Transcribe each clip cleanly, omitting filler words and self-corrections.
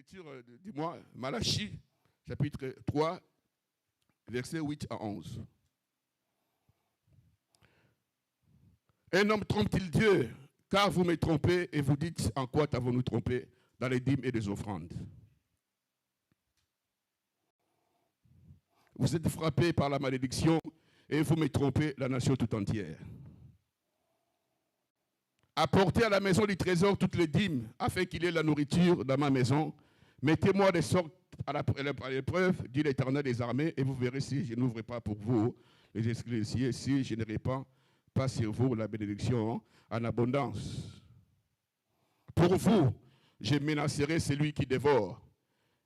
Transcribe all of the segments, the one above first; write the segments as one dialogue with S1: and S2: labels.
S1: l'écriture, dis-moi, Malachie, chapitre 3, versets 8 à 11. Un homme trompe-t-il Dieu, car vous me trompez et vous dites en quoi t'avons-nous trompé dans les dîmes et les offrandes. Vous êtes frappés par la malédiction et vous me trompez la nation tout entière. Apportez à la maison du trésor toutes les dîmes, afin qu'il y ait la nourriture dans ma maison. Mettez-moi des sortes à l'épreuve, dit l'Éternel des armées, et vous verrez si je n'ouvre pas pour vous les escaliers, si je ne répands pas sur vous la bénédiction en abondance. Pour vous, je menacerai celui qui dévore,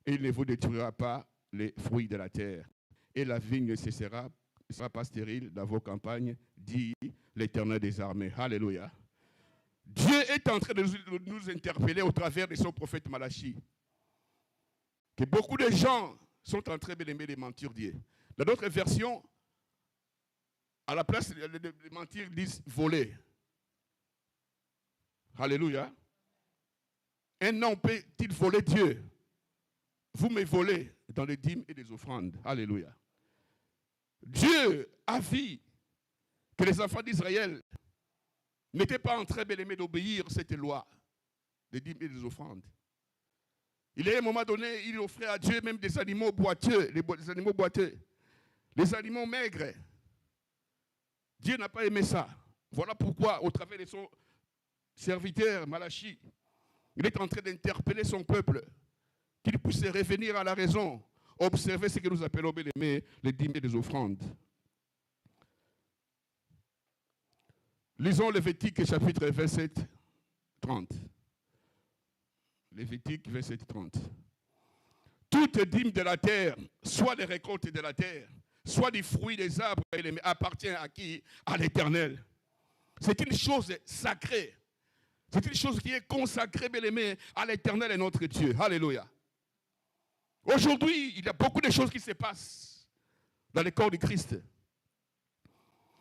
S1: et il ne vous détruira pas les fruits de la terre. Et la vigne ne sera pas stérile dans vos campagnes, dit l'Éternel des armées. Alléluia. Dieu est en train de nous interpeller au travers de son prophète Malachie. Que beaucoup de gens sont en train de mentir Dieu. Dans d'autres versions, à la place de mentir, ils disent voler. Alléluia. Un homme peut-il voler Dieu? Vous me volez dans les dîmes et les offrandes. Alléluia. Dieu a vu que les enfants d'Israël n'étaient pas en train d'obéir à cette loi des dîmes et des offrandes. Il y a un moment donné, il offrait à Dieu même des animaux boiteux, les animaux maigres. Dieu n'a pas aimé ça. Voilà pourquoi, au travers de son serviteur Malachie, il est en train d'interpeller son peuple, qu'il puisse revenir à la raison, observer ce que nous appelons les dîmes et les offrandes. Lisons Lévitique chapitre 27, 30. Lévitique 27, 30. Toute dîme de la terre, soit des récoltes de la terre, soit des fruits des arbres, appartient à qui? À l'Éternel. C'est une chose sacrée. C'est une chose qui est consacrée, bien-aimé, à l'Éternel et notre Dieu. Alléluia. Aujourd'hui, il y a beaucoup de choses qui se passent dans le corps du Christ.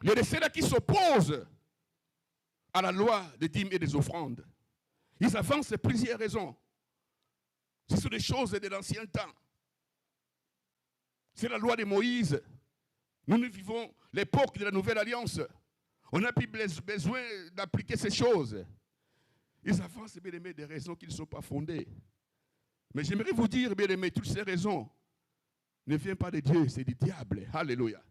S1: Il y a des ceux-là qui s'opposent à la loi des dîmes et des offrandes. Ils avancent plusieurs raisons. Ce sont des choses de l'ancien temps. C'est la loi de Moïse. Nous vivons l'époque de la nouvelle alliance. On n'a plus besoin d'appliquer ces choses. Ils avancent, bien aimés, des raisons qui ne sont pas fondées. Mais j'aimerais vous dire, bien aimés, toutes ces raisons ne viennent pas de Dieu, c'est du diable. Alléluia.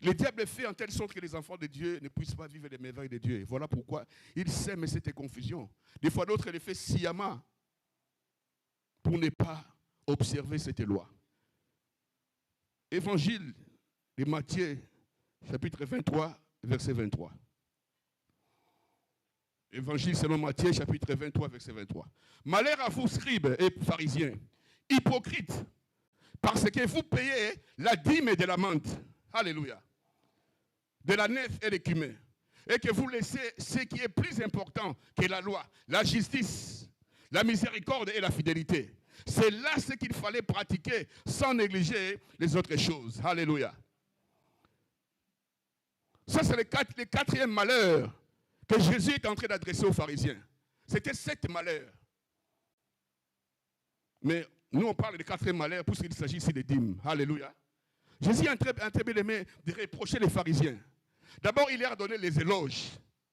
S1: Le diable fait en telle sorte que les enfants de Dieu ne puissent pas vivre les merveilles de Dieu. Voilà pourquoi il sème cette confusion. Des fois d'autres les fait sciemment pour ne pas observer cette loi. Évangile de Matthieu, chapitre 23, verset 23. Évangile selon Matthieu, chapitre 23, verset 23. Malheur à vous, scribes et pharisiens, hypocrites, parce que vous payez la dîme de la menthe. Alléluia. De la nef et des cumins, et que vous laissez ce qui est plus important que la loi, la justice, la miséricorde et la fidélité. C'est là ce qu'il fallait pratiquer sans négliger les autres choses. Alléluia. Ça, c'est le quatrième malheur que Jésus est en train d'adresser aux pharisiens. C'était 7 malheurs. Mais nous, on parle de 4e malheur puisqu'il s'agit ici des dîmes. Alléluia. Jésus est en train de reprocher les pharisiens. D'abord, il leur a donné les éloges.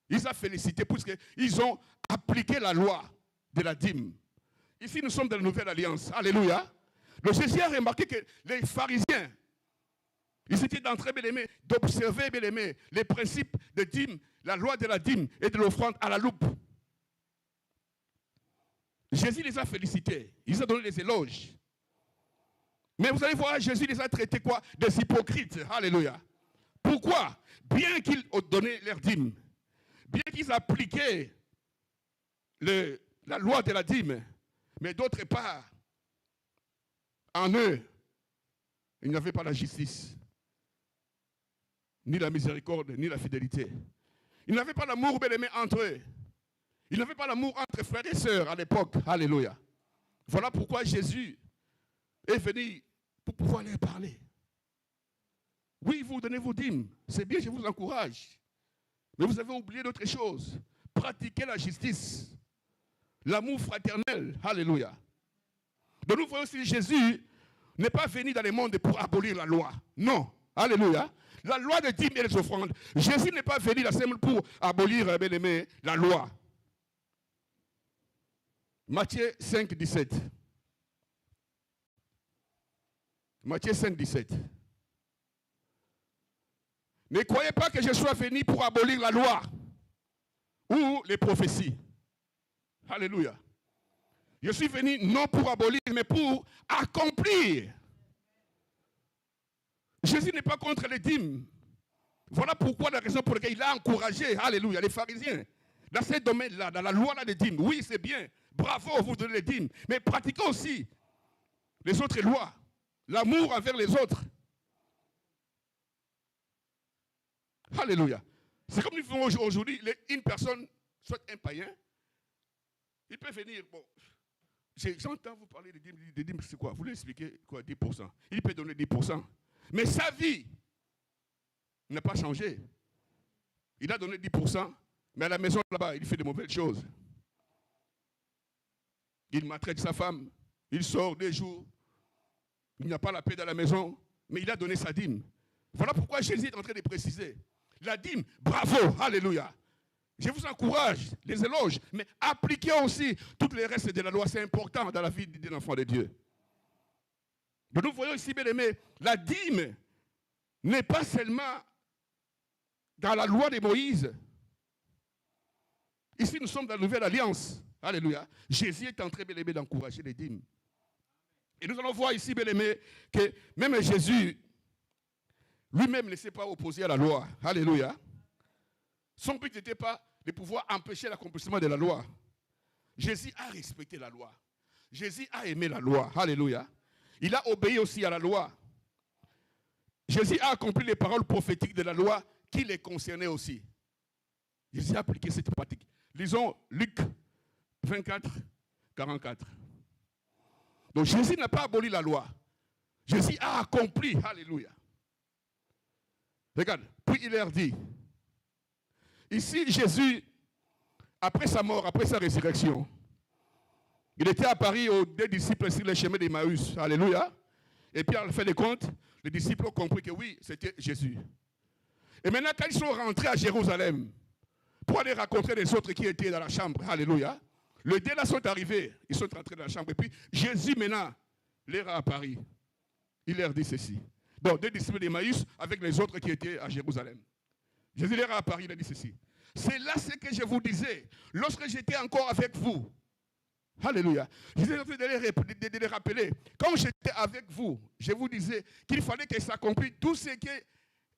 S1: Il les a félicités puisqu'ils ont appliqué la loi de la dîme. Ici, nous sommes dans la nouvelle alliance. Alléluia. Le Jésus a remarqué que les pharisiens, ils étaient en train d'observer les principes de dîme, la loi de la dîme et de l'offrande à la loupe. Jésus les a félicités. Il les a donné les éloges. Mais vous allez voir, Jésus les a traités quoi? Des hypocrites. Alléluia. Pourquoi? Bien qu'ils ont donné leur dîme, bien qu'ils appliquaient la loi de la dîme, mais d'autre part, en eux, il n'y avait pas la justice, ni la miséricorde, ni la fidélité. Il n'avait pas l'amour bien-aimé entre eux. Il n'avait pas l'amour entre frères et sœurs à l'époque. Alléluia. Voilà pourquoi Jésus est venu pour pouvoir leur parler. Oui, vous donnez vos dîmes. C'est bien, je vous encourage. Mais vous avez oublié d'autres choses. Pratiquez la justice. L'amour fraternel. Alléluia. Donc nous voyons aussi Jésus n'est pas venu dans le monde pour abolir la loi. Non. Alléluia. La loi de dîmes et des offrandes. Jésus n'est pas venu dans ce monde pour abolir, bien aimé, la loi. Matthieu 5, 17. Matthieu 5, 17. Ne croyez pas que je sois venu pour abolir la loi ou les prophéties. Alléluia. Je suis venu non pour abolir, mais pour accomplir. Jésus n'est pas contre les dîmes. Voilà pourquoi la raison pour laquelle il a encouragé, alléluia, les pharisiens. Dans ces domaines-là, dans la loi là, des dîmes. Oui, c'est bien. Bravo, vous donnez les dîmes. Mais pratiquez aussi les autres lois. L'amour envers les autres. Alléluia. C'est comme nous faisons aujourd'hui, une personne, soit un païen, il peut venir, bon, j'entends vous parler des dîmes, c'est quoi? Vous lui expliquez quoi, 10%. Il peut donner 10%. Mais sa vie n'a pas changé. Il a donné 10%, mais à la maison là-bas, il fait de mauvaises choses. Il maltraite sa femme, il sort des jours, il n'a pas la paix dans la maison, mais il a donné sa dîme. Voilà pourquoi Jésus est en train de préciser. La dîme, bravo, alléluia. Je vous encourage, les éloges, mais appliquez aussi tous les restes de la loi. C'est important dans la vie d'un enfant de Dieu. Donc nous voyons ici, bien aimé, la dîme n'est pas seulement dans la loi de Moïse. Ici, nous sommes dans la nouvelle alliance. Alléluia. Jésus est en train, bien aimé, d'encourager les dîmes. Et nous allons voir ici, bien aimé, que même Jésus lui-même ne s'est pas opposé à la loi. Alléluia. Son but n'était pas de pouvoir empêcher l'accomplissement de la loi. Jésus a respecté la loi. Jésus a aimé la loi. Alléluia. Il a obéi aussi à la loi. Jésus a accompli les paroles prophétiques de la loi qui les concernaient aussi. Jésus a appliqué cette pratique. Lisons Luc 24, 44. Donc Jésus n'a pas aboli la loi. Jésus a accompli. Alléluia. Regarde, puis il leur dit, ici Jésus, après sa mort, après sa résurrection, il était apparu aux deux disciples sur le chemin d'Emmaüs. Alléluia. Et puis, à la fin des comptes, les disciples ont compris que oui, c'était Jésus. Et maintenant, quand ils sont rentrés à Jérusalem, pour aller rencontrer les autres qui étaient dans la chambre, alléluia, les deux là sont arrivés, ils sont rentrés dans la chambre. Et puis, Jésus, maintenant, leur a apparu. Il leur dit ceci. Donc, deux disciples d'Emmaüs avec les autres qui étaient à Jérusalem. Jésus leur a apparu, il a dit ceci. C'est là ce que je vous disais, lorsque j'étais encore avec vous. Alléluia. Je suis en train de les rappeler. Quand j'étais avec vous, je vous disais qu'il fallait que s'accomplisse tout ce qui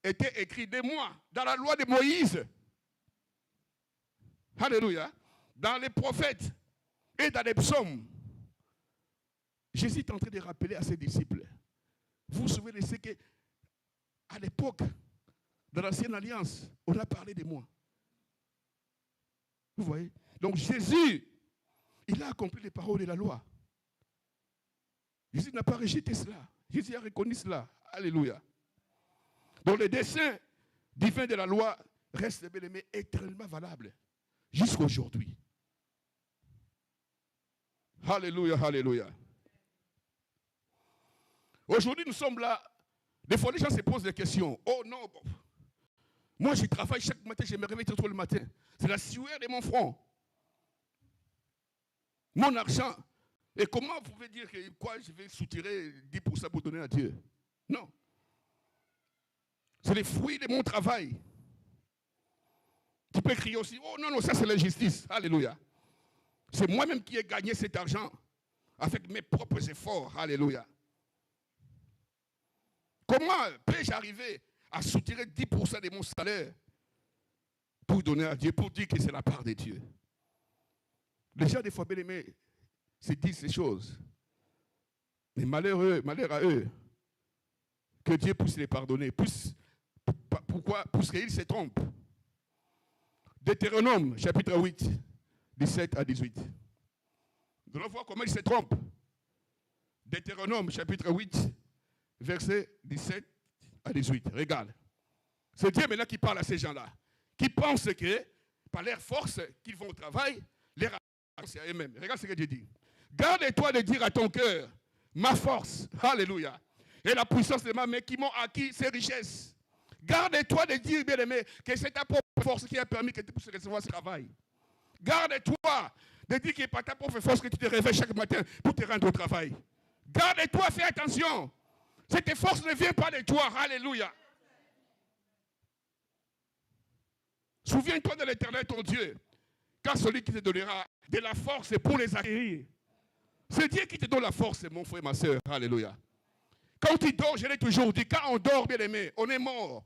S1: était écrit de moi dans la loi de Moïse. Alléluia. Dans les prophètes et dans les psaumes. Jésus est en train de rappeler à ses disciples. Vous vous souvenez de ce que, à l'époque, dans l'ancienne alliance, on a parlé de moi. Vous voyez? Donc Jésus, il a accompli les paroles de la loi. Jésus n'a pas rejeté cela. Jésus a reconnu cela. Alléluia. Donc le dessein divin de la loi reste, bien aimé, éternellement valable jusqu'à aujourd'hui. Alléluia, alléluia. Aujourd'hui, nous sommes là. Des fois, les gens se posent des questions. Oh non, moi je travaille chaque matin, je me réveille très tôt le matin. C'est la sueur de mon front. Mon argent. Et comment vous pouvez dire que quoi, je vais soutirer 10% pour donner à Dieu? Non. C'est les fruits de mon travail. Tu peux crier aussi, oh non, non, ça c'est l'injustice. Alléluia. C'est moi-même qui ai gagné cet argent avec mes propres efforts. Alléluia. Comment peux-je arriver à soutirer 10% de mon salaire pour donner à Dieu, pour dire que c'est la part de Dieu? Les gens, des fois, bien aimés, se disent ces choses. Mais malheur à eux, que Dieu puisse les pardonner. Pourquoi? Parce qu'ils se trompent. Deutéronome, chapitre 8, 17 à 18. Nous allons voir comment ils se trompent. Deutéronome, chapitre 8, verset 17 à 18. Regarde. C'est Dieu maintenant qui parle à ces gens-là, qui pensent que, par leur force, qu'ils vont au travail, leur accès à eux-mêmes. Regarde ce que Dieu dit. Garde-toi de dire à ton cœur, ma force, alléluia, et la puissance de ma main qui m'ont acquis ces richesses. Garde-toi de dire, bien aimé, que c'est ta propre force qui a permis que tu puisses recevoir ce travail. Garde-toi de dire que c'est par ta propre force que tu te réveilles chaque matin pour te rendre au travail. Garde-toi, fais attention. Cette force ne vient pas de toi, alléluia. Souviens-toi de l'Éternel, ton Dieu, car celui qui te donnera de la force pour les acquérir. C'est Dieu qui te donne la force, mon frère et ma soeur, alléluia. Quand tu dors, je l'ai toujours dit, quand on dort, bien aimé, on est mort.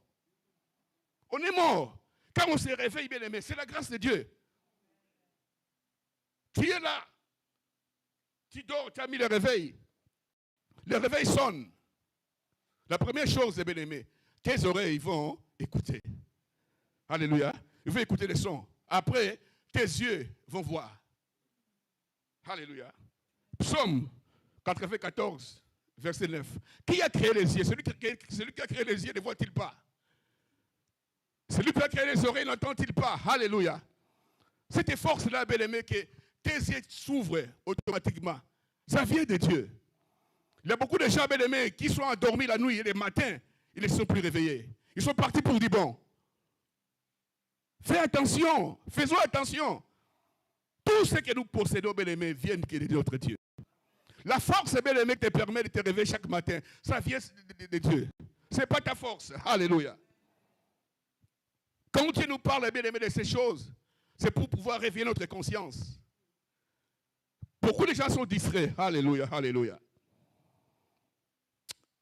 S1: On est mort. Quand on se réveille, bien aimé, c'est la grâce de Dieu. Tu es là. Tu dors, tu as mis le réveil. Le réveil sonne. La première chose, bien aimé, tes oreilles vont écouter. Alléluia. Ils vont écouter les sons. Après, tes yeux vont voir. Alléluia. Psaume 94, verset 9. Qui a créé les yeux? Celui qui a créé les yeux ne voit-il pas? Celui qui a créé les oreilles n'entend-il pas? Alléluia. Cette force-là, bien-aimé, que tes yeux s'ouvrent automatiquement. Ça vient de Dieu. Il y a beaucoup de gens, bien-aimés, qui sont endormis la nuit et le matin, ils ne sont plus réveillés. Ils sont partis pour du bon. Fais attention, faisons attention. Tout ce que nous possédons, bien-aimés, vient de notre Dieu. La force, bien-aimé, qui te permet de te réveiller chaque matin, ça vient de Dieu. Ce n'est pas ta force. Alléluia. Quand Dieu nous parle, bien-aimé, de ces choses, c'est pour pouvoir réveiller notre conscience. Beaucoup de gens sont distraits. Alléluia, alléluia.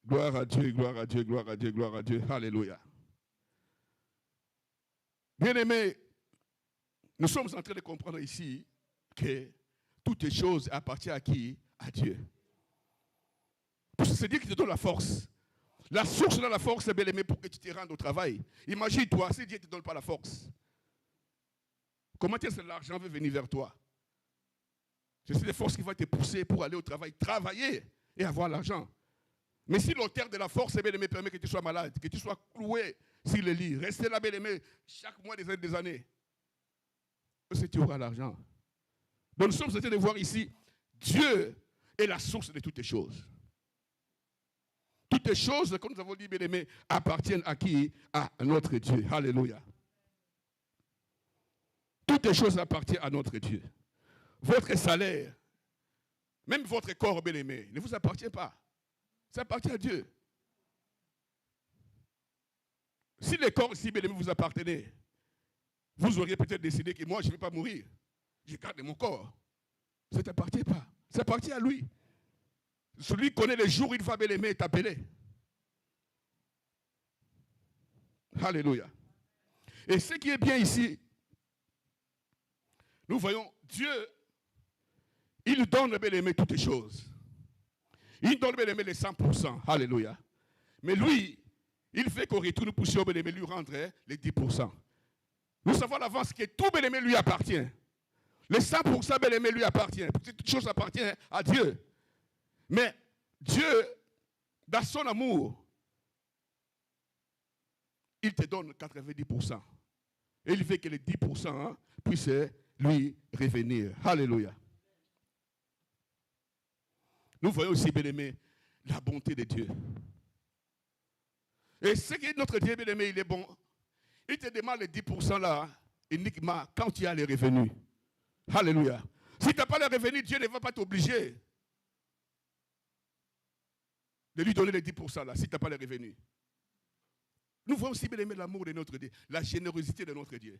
S1: Gloire à Dieu, gloire à Dieu, gloire à Dieu, gloire à Dieu. Alléluia. Bien-aimés, nous sommes en train de comprendre ici que toutes les choses appartiennent à qui? À Dieu. Parce que c'est Dieu qui te donne la force. La source de la force, c'est bien aimé pour que tu te rendes au travail. Imagine-toi, si Dieu ne te donne pas la force, comment est-ce que l'argent veut venir vers toi? C'est des forces qui vont te pousser pour aller au travail, travailler et avoir l'argent. Mais si l'auteur de la force, bien aimé, permet que tu sois malade, que tu sois cloué sur le lit, rester là, bien aimé, chaque mois des années, c'est tu auras l'argent. Donc nous sommes en train de voir ici, Dieu est la source de toutes les choses. Toutes les choses, comme nous avons dit, bien aimé, appartiennent à qui? À notre Dieu. Alléluia. Toutes les choses appartiennent à notre Dieu. Votre salaire, même votre corps, bien aimé, ne vous appartient pas. Ça appartient à Dieu. Si le corps, si bien aimé, vous appartenez, vous auriez peut-être décidé que moi, je ne vais pas mourir. Je garde mon corps. Ça ne t'appartient pas. Ça appartient à lui. Celui qui connaît les jours où il va bien aimer t'appeler. Alléluia. Et ce qui est bien ici, nous voyons Dieu, il donne bien aimé toutes les choses. Il donne bien aimé les 100%. Alléluia. Mais lui, il fait qu'au retour, nous puissions bien aimé lui rendre les 10%. Nous savons à l'avance que tout bien aimé lui appartient. Les 100% bien aimé lui appartient. Toute chose appartient à Dieu. Mais Dieu, dans son amour, il te donne 90%. Et il fait que les 10% puissent lui revenir. Alléluia. Nous voyons aussi, bien aimé, la bonté de Dieu. Et ce que notre Dieu, bien aimé, il est bon. Il te demande les 10% là, uniquement quand tu as les revenus. Alléluia. Si tu n'as pas les revenus, Dieu ne va pas t'obliger de lui donner les 10% là, si tu n'as pas les revenus. Nous voyons aussi, bien aimé, l'amour de notre Dieu, la générosité de notre Dieu.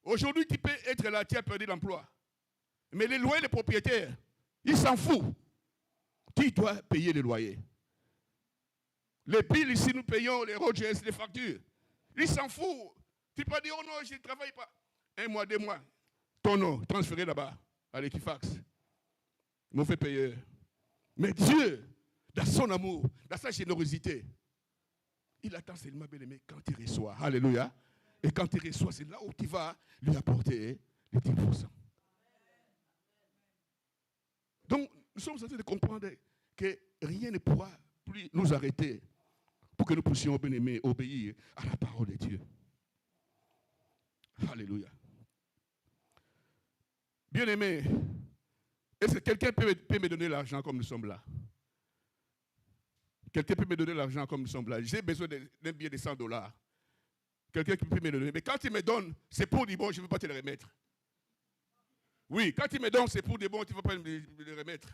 S1: Aujourd'hui, tu peux être là, tu as perdu l'emploi. Mais les loyers, les propriétaires, ils s'en foutent. Qui doit payer les loyers? Les piles, ici, nous payons les Rogers, les factures. Ils s'en foutent. Tu peux dire, oh non, je ne travaille pas. 1 mois, 2 mois. Ton nom, transféré là-bas, à l'Equifax. Mauvais payeur. Mais Dieu, dans son amour, dans sa générosité, il attend seulement, bien aimé, quand il reçoit. Alléluia. Et quand il reçoit, c'est là où tu vas lui apporter les 10%. Donc, nous sommes en train de comprendre que rien ne pourra plus nous arrêter pour que nous puissions, bien aimé, obéir à la parole de Dieu. Alléluia. Bien-aimé, est-ce que quelqu'un peut me donner l'argent comme nous sommes là? Quelqu'un peut me donner l'argent comme nous sommes là? J'ai besoin d'un billet de $100. Quelqu'un qui peut me donner. Mais quand il me donne, c'est pour dire bon, je ne veux pas te le remettre. Oui, quand il me donne, c'est pour dire bon, tu ne veux pas me le remettre.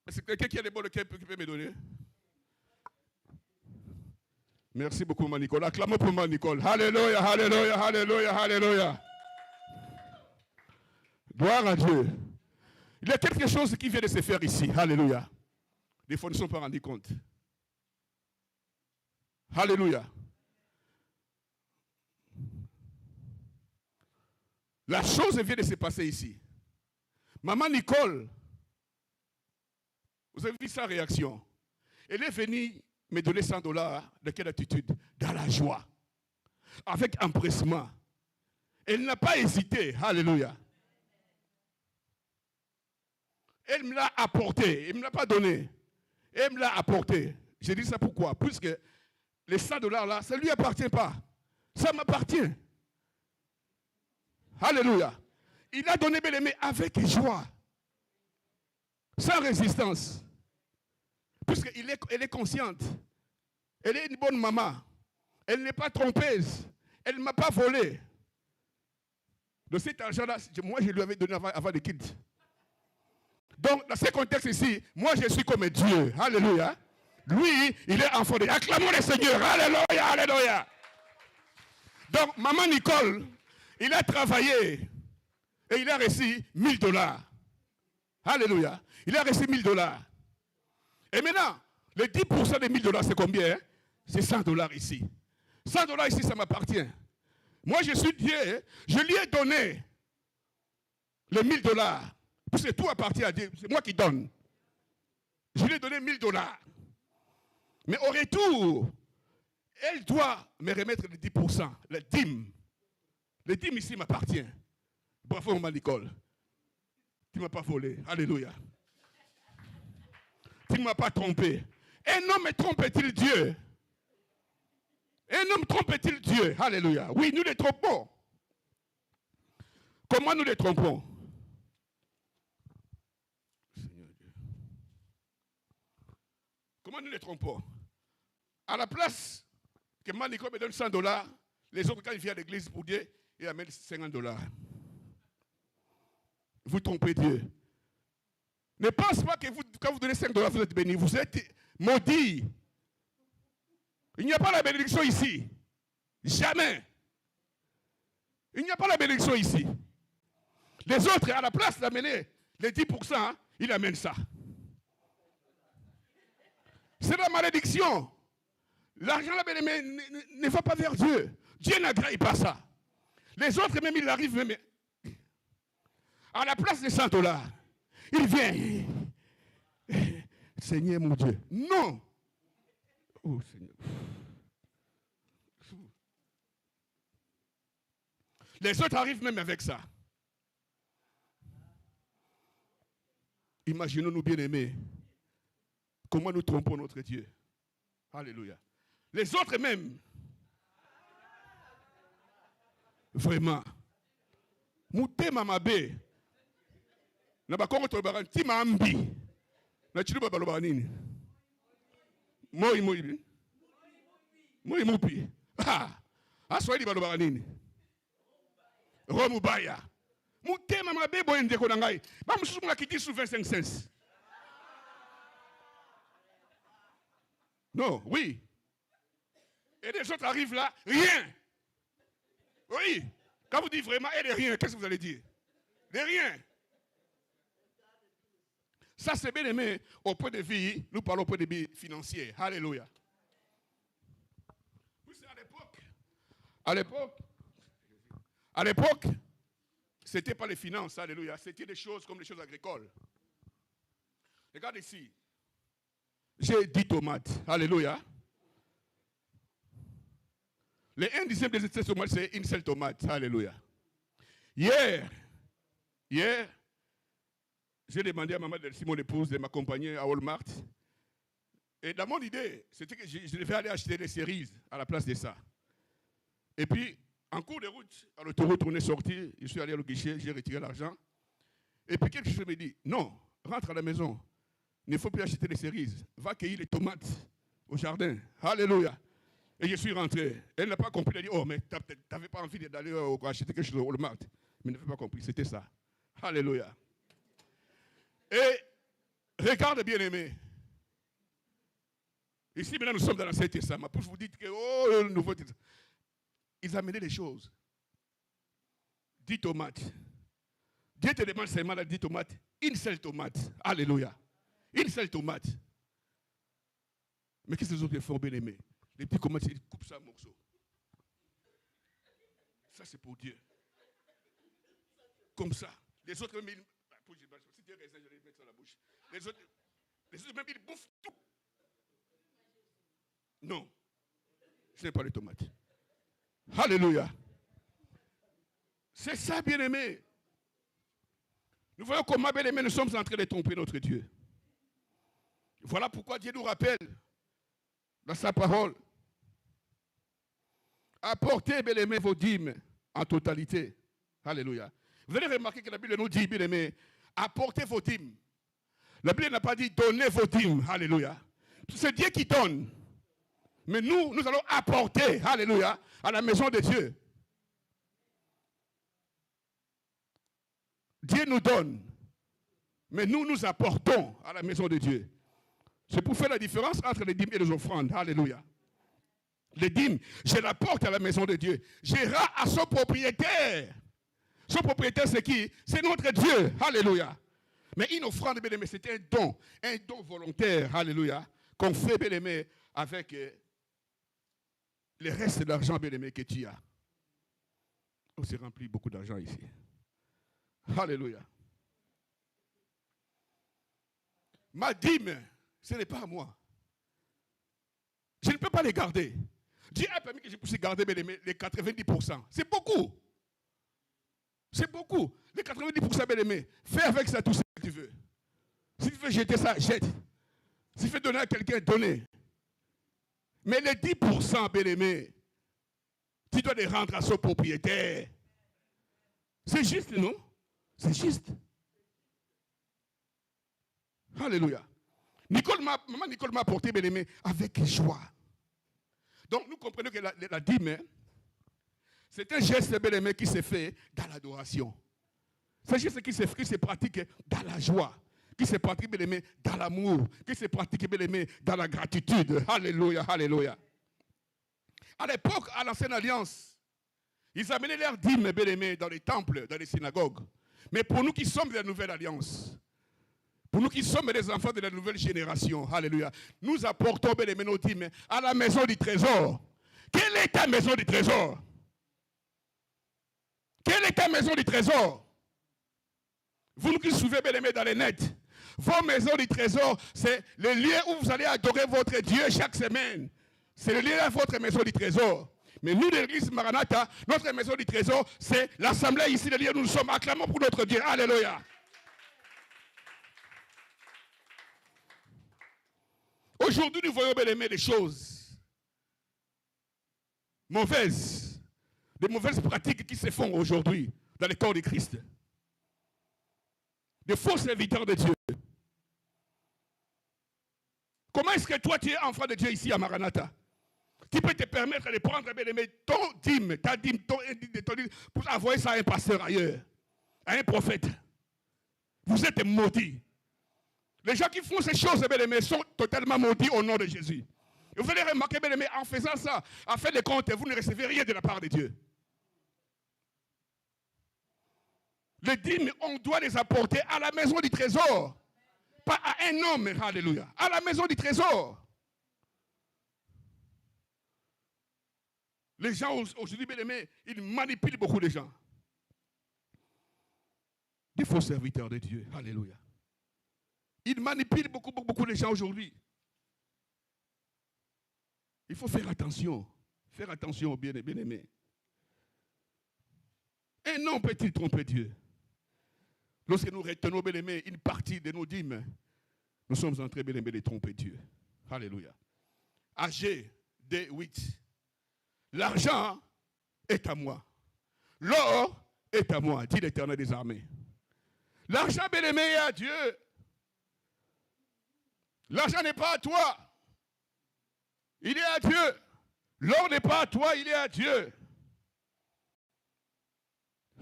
S1: Mais c'est quelqu'un qui a des bons qui peut me donner. Merci beaucoup, ma Nicole. Acclamons pour ma Nicole. Alléluia, alléluia, alléluia, alléluia. Gloire à Dieu. Il y a quelque chose qui vient de se faire ici. Alléluia. Des fois, nous ne sommes pas rendus compte. Alléluia. La chose vient de se passer ici. Maman Nicole, vous avez vu sa réaction. Elle est venue me donner $100. De quelle attitude? Dans la joie. Avec empressement. Elle n'a pas hésité. Alléluia. Elle me l'a apporté. Elle ne me l'a pas donné. Elle me l'a apporté. J'ai dit ça pourquoi? Puisque les $100 là, ça ne lui appartient pas. Ça m'appartient. Alléluia. Il a donné bel aimé avec joie. Sans résistance. Puisqu'elle est consciente. Elle est une bonne maman. Elle n'est pas trompeuse. Elle ne m'a pas volé. De cet argent-là, moi je lui avais donné avant de quitter. Donc, dans ce contexte ici, moi je suis comme Dieu. Alléluia. Lui, il est enfant de Dieu. Acclamons le Seigneur. Alléluia, alléluia. Donc, maman Nicole, il a travaillé et il a reçu $1000. Alléluia. Il a reçu $1000. Et maintenant, les 10% des $1000, c'est combien? Hein? C'est $100 ici. $100 ici, ça m'appartient. Moi, je suis Dieu. Je lui ai donné les $1000. Puisque tout appartient à Dieu. C'est moi qui donne. Je lui ai donné $1000. Mais au retour, elle doit me remettre les 10%, les dîmes. Les dîmes ici m'appartiennent. Bravo, maman Nicole. Tu ne m'as pas volé. Alléluia. Tu ne m'as pas trompé. Un homme trompe-t-il Dieu? Un homme trompe-t-il Dieu? Alléluia. Oui, nous les trompons. Comment nous les trompons? Seigneur Dieu. Comment nous les trompons? À la place que Manico me donne $100, les autres, quand ils viennent à l'église pour Dieu, ils amènent $50. Vous trompez Dieu. Ne pense pas que quand vous donnez $5, vous êtes béni. Vous êtes maudit. Il n'y a pas la bénédiction ici. Jamais. Il n'y a pas la bénédiction ici. Les autres, à la place d'amener les 10%, ils amènent ça. C'est la malédiction. L'argent, la bien-aimée, ne va pas vers Dieu. Dieu n'agrée pas ça. Les autres, même, ils arrivent même. À la place de $100, il vient. Seigneur mon Dieu. Non. Oh Seigneur. Les autres arrivent même avec ça. Imaginons-nous bien aimés. Comment nous trompons notre Dieu. Alléluia. Les autres même. Vraiment. Mouté mamabe. Nabakongo tobaran tima ambi. Na chiluba balobanini. Moi. Moi mupi. Ah. Aswahili balobanini. Romubaya. Mouté mamabe boyende konangai. Ba mususu nga kiti sous 25 cents. Non, oui. Et les autres arrivent là, rien. Oui. Quand vous dites vraiment, et de rien, qu'est-ce que vous allez dire? De rien. Ça, c'est bien aimé au point de vue, nous parlons au point de vue financier. Alléluia. À l'époque, ce n'était pas les finances, alléluia. C'était des choses comme les choses agricoles. Regarde ici. J'ai 10 tomates. Alléluia. Les 1 dixième de cette tomate, c'est une seule tomate. Alléluia. Hier, j'ai demandé à maman de mon épouse de m'accompagner à Walmart. Et dans mon idée, c'était que je devais aller acheter des cerises à la place de ça. Et puis, en cours de route, à l'autoroute, on est sorti, je suis allé au guichet, j'ai retiré l'argent. Et puis quelque chose me dit, non, rentre à la maison. Il ne faut plus acheter des cerises. Va cueillir les tomates au jardin. Alléluia. Et je suis rentré. Elle n'a pas compris. Elle a dit, oh, mais tu n'avais pas envie d'aller acheter quelque chose au Walmart. Mais elle n'avait pas compris. C'était ça. Alléluia. Et regarde, bien-aimé. Ici, maintenant, nous sommes dans l'Ancien Testament. Pour vous dire que, oh, le Nouveau Testament. Ils amenaient les choses. 10 tomates. Dieu te demande seulement la 10 tomates. Une seule tomate. Alléluia. Une seule tomate. Mais qu'est-ce que les autres font, bien-aimés? Les petits tomates, ils coupent ça en morceaux. Ça, c'est pour Dieu. Comme ça. Les autres, même, si Dieu raisin, je vais mettre ça dans la bouche. Les autres, même, ils bouffent tout. Non. Ce n'est pas les tomates. Alléluia. C'est ça, bien-aimé. Nous voyons comment, bien-aimé, nous sommes en train de tromper notre Dieu. Voilà pourquoi Dieu nous rappelle, dans sa parole, apportez, bien-aimé, vos dîmes en totalité. Alléluia. Vous allez remarquer que la Bible nous dit, bien-aimé, apportez vos dîmes. La Bible n'a pas dit donnez vos dîmes. Alléluia. C'est Dieu qui donne. Mais nous allons apporter, alléluia, à la maison de Dieu. Dieu nous donne, mais nous apportons à la maison de Dieu. C'est pour faire la différence entre les dîmes et les offrandes. Alléluia. Les dîmes, je l'apporte à la maison de Dieu. Je rends à son propriétaire. Son propriétaire, c'est qui? C'est notre Dieu. Alléluia. Mais une offrande, bien aimé, c'est un don volontaire. Alléluia. Qu'on fait, bien aimé, avec les restes d'argent, bien aimé, que tu as. On s'est rempli beaucoup d'argent ici. Alléluia. Ma dîme, ce n'est pas à moi. Je ne peux pas les garder. Dieu a permis que je puisse garder les 90%. C'est beaucoup. C'est beaucoup. Les 90%, bien aimé, fais avec ça tout ce que tu veux. Si tu veux jeter ça, jette. Si tu veux donner à quelqu'un, donnez. Mais les 10%, bien aimé, tu dois les rendre à son propriétaire. C'est juste, non? C'est juste. Alléluia. Maman Nicole m'a apporté, bien aimé, avec joie. Donc nous comprenons que la dîme, c'est un geste, bien aimé, qui se fait dans l'adoration. C'est un geste qui se pratique dans la joie, qui se pratique, bien aimé, dans l'amour, qui se pratique, bien aimé, dans la gratitude. Alléluia, alléluia. À l'époque, à l'Ancienne Alliance, ils amenaient leurs dîmes, bien aimé, dans les temples, dans les synagogues. Mais pour nous qui sommes de la Nouvelle Alliance, pour nous qui sommes des enfants de la nouvelle génération, alléluia, nous apportons, bien aimé, nos dîmes à la maison du trésor. Quelle est ta maison du trésor? Quelle est ta maison du trésor? Vous qui suivez, bien aimé, dans les nets, vos maisons du trésor, c'est le lieu où vous allez adorer votre Dieu chaque semaine. C'est le lieu de votre maison du trésor. Mais nous, de l'église Maranatha, notre maison du trésor, c'est l'assemblée ici, le lieu où nous sommes. Acclamons pour notre Dieu. Alléluia. Aujourd'hui, nous voyons, bien aimé, des choses mauvaises, des mauvaises pratiques qui se font aujourd'hui dans le corps de Christ. Des faux serviteurs de Dieu. Comment est-ce que toi, tu es enfant de Dieu ici à Maranatha? Qui peut te permettre de prendre, bien aimé, ton dîme, ta dîme, ton dîme, pour envoyer ça à un pasteur ailleurs, à un prophète? Vous êtes maudits. Les gens qui font ces choses, bien aimé, sont totalement maudits au nom de Jésus. Et vous allez remarquer, bien aimé, en faisant ça, en fait de compte, vous ne recevez rien de la part de Dieu. Les dîmes, on doit les apporter à la maison du trésor. Pas à un homme, alléluia. À la maison du trésor. Les gens aujourd'hui, bien aimés, ils manipulent beaucoup de gens. Des faux serviteurs de Dieu. Alléluia. Ils manipulent beaucoup de gens aujourd'hui. Il faut faire attention. Faire attention aux bien-aimés. Un homme peut-il tromper Dieu? Lorsque nous retenons, bien aimés, une partie de nos dîmes, nous sommes en train, bien aimés, de tromper Dieu. Alléluia. Agé D8. L'argent est à moi. L'or est à moi, dit l'Éternel des armées. L'argent, bien-aimé, est à Dieu. L'argent n'est pas à toi. Il est à Dieu. L'or n'est pas à toi, il est à Dieu.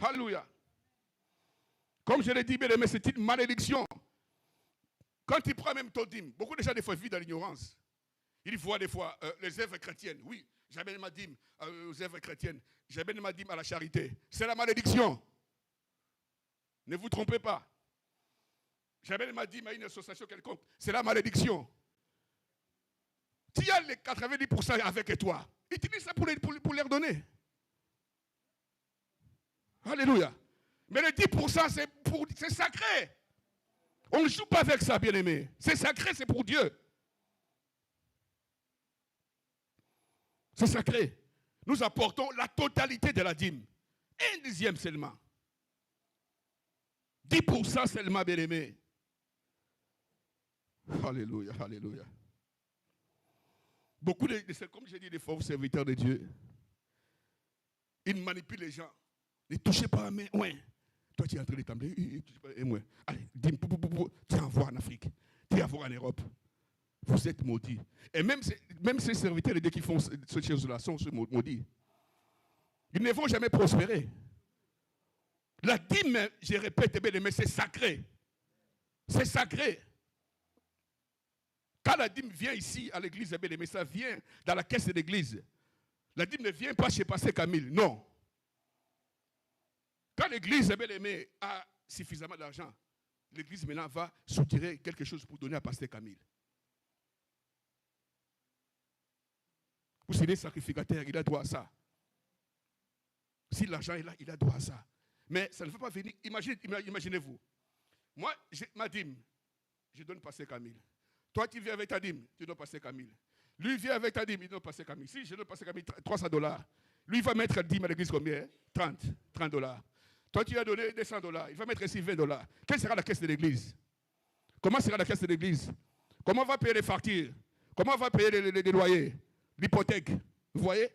S1: Alléluia. Comme je l'ai dit, bien-aimé, c'est une malédiction. Quand tu prends même ton dîme, beaucoup de gens des fois vivent dans l'ignorance. Ils voient des fois les œuvres chrétiennes. Oui, j'amène ma dîme aux œuvres chrétiennes. J'amène ma dîme à la charité. C'est la malédiction. Ne vous trompez pas. J'amène ma dîme à une association quelconque. C'est la malédiction. Tu as les 90% avec toi. Utilise ça pour leur donner. Alléluia. Mais les 10%, c'est sacré. On ne joue pas avec ça, bien-aimé. C'est sacré, c'est pour Dieu. C'est sacré. Nous apportons la totalité de la dîme. 1/10 seulement. 10% seulement, bien-aimé. Alléluia, alléluia. Beaucoup comme j'ai dit, des faux serviteurs de Dieu, ils manipulent les gens. Ne touchez pas à mes ouais. Toi, tu es en train de t'embêter. Allez, dis-moi, tu envoies en Afrique, tu envoies en Europe. Vous êtes maudits. Et même ces serviteurs de Dieu qui font ces choses-là sont maudits. Ils ne vont jamais prospérer. La dîme, je répète, mais c'est sacré. C'est sacré. Quand la dîme vient ici à l'église, mais ça vient dans la caisse de l'église. La dîme ne vient pas chez Pasteur Camille, non. Quand l'église a suffisamment d'argent, l'église maintenant va soutirer quelque chose pour donner à Pasteur Camille. Vous savez, sacrificateur, il a droit à ça. Si l'argent est là, il a droit à ça. Mais ça ne fait pas venir. Imaginez-vous. Moi, ma dîme, je donne Pasteur Camille. Toi, tu viens avec ta dîme, tu dois passer Camille. Lui vient avec ta dîme, il doit passer Camille. Si je dois passer Camille $300, lui va mettre la dîme à l'église combien? 30 $. Toi, tu as donné $200, il va mettre ici $20. Quelle sera la caisse de l'église? Comment sera la caisse de l'église? Comment on va payer les factures? Comment on va payer les loyers? L'hypothèque? Vous voyez?